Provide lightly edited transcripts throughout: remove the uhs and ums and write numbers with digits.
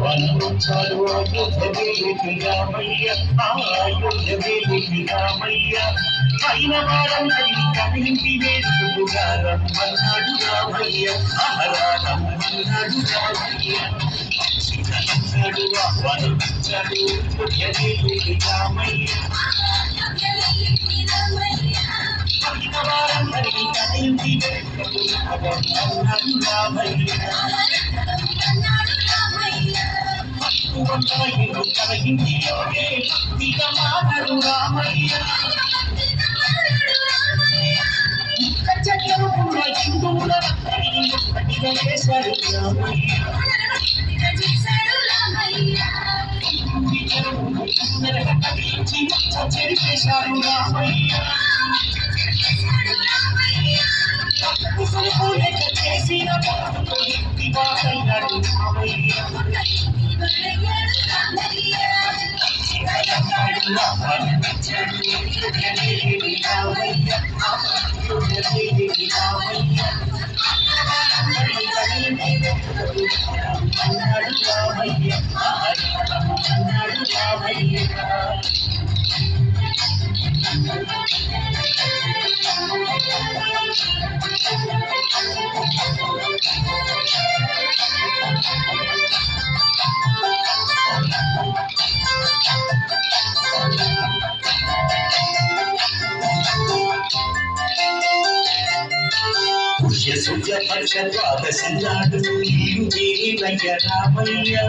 వనముచ్చాడు అయోధ్యదేవికి రామయ్య అయోధ్యదేవికి రామయ్య పైన వారందరి కనింటి వేసుకుగా రమ్మన్నాడు రామయ్య రమ్మన్నాడు రామయ్య పక్షికలన్నాడు వనముచ్చాడు అయోధ్యదేవికి రామయ్య పైన వారందరి కనింటి వేసుకుగా రమ్మన్నాడు రామయ్య కలిగించియోగే భక్తిగా మానడు రామయ్య చెట్లను కూడా హిందువుల ఒక్కటిగా చేశాడు రామయ్య చెరిపేశాడు రామయ్య చేసిన రామయ్య సూర్య పక్ష ద్వాదశినాడు ఇల్లు చేరినయ్య రామయ్య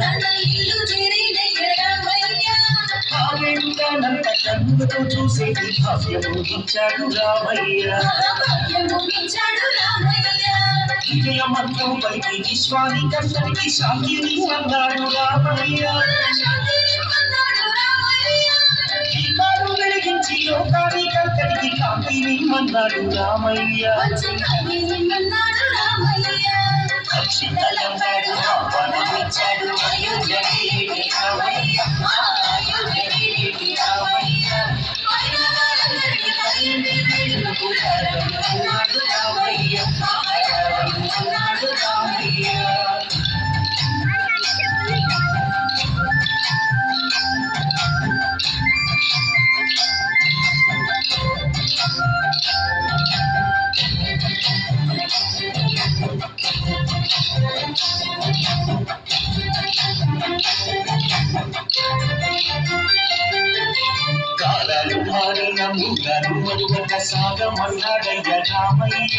ఆవేడుగానంత కన్నులతో చూసేది భావ్యము ఇచ్చాడు రామయ్య విజయ మంత్రం పలికి విశ్వానికందరికి శాంతిని అన్నాడు రామయ్య దీపాలు వెలిగించి లోకానికందరికి కాంతిని అన్నాడు రామయ్య అక్షితలంగాడు వనమిచ్చాడు అయోధ్యదేవికి రామయ్య అయోధ్యదేవికి రామయ్య అన్నాడు రామయ్య అన్నాడు రామయ్య కాలాలు మారిన మూలాలు మరుగక సాగమన్నాడయ్య రామయ్య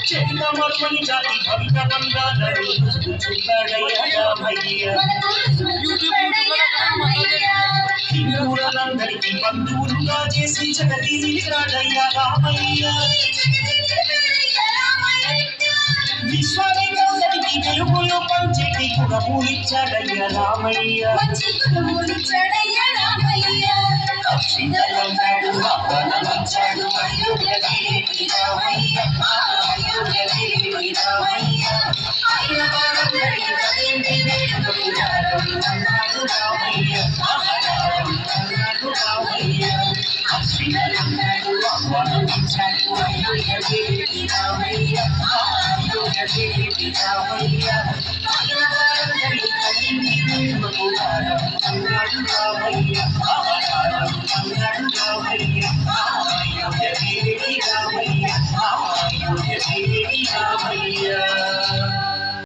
చరితమర్మని జాతి భవితమన్నాడు చూచుతాడయ్య రామయ్య హిందువులందరికీ బంధువులుగా చేసి జగతి నిలిచాడయ్య రామయ్య విశ్వానికందరికీ వెలుగులు పంచేటి గుణములిచ్చాడయ్య రామయ్య అక్షితలంగాడు వనమిచ్చాడు అయోధ్యదేవికి రామయ్య అయోధ్యదేవికి రామయ్య ఆయన వారందరికీ కదేంటి వేడుకగా రమ్మన్నాడు రామయ్య అన్నాడు రామయ్య అక్షితలంగాడు వనమిచ్చాడు అయోధ్యదేవికి రామయ్య అయోధ్యదేవికి రామయ్య ఆయన వారందరికీ కదేంటి వేడుకగా రమ్మన్నాడు రామయ్య అన్నాడు రామయ్య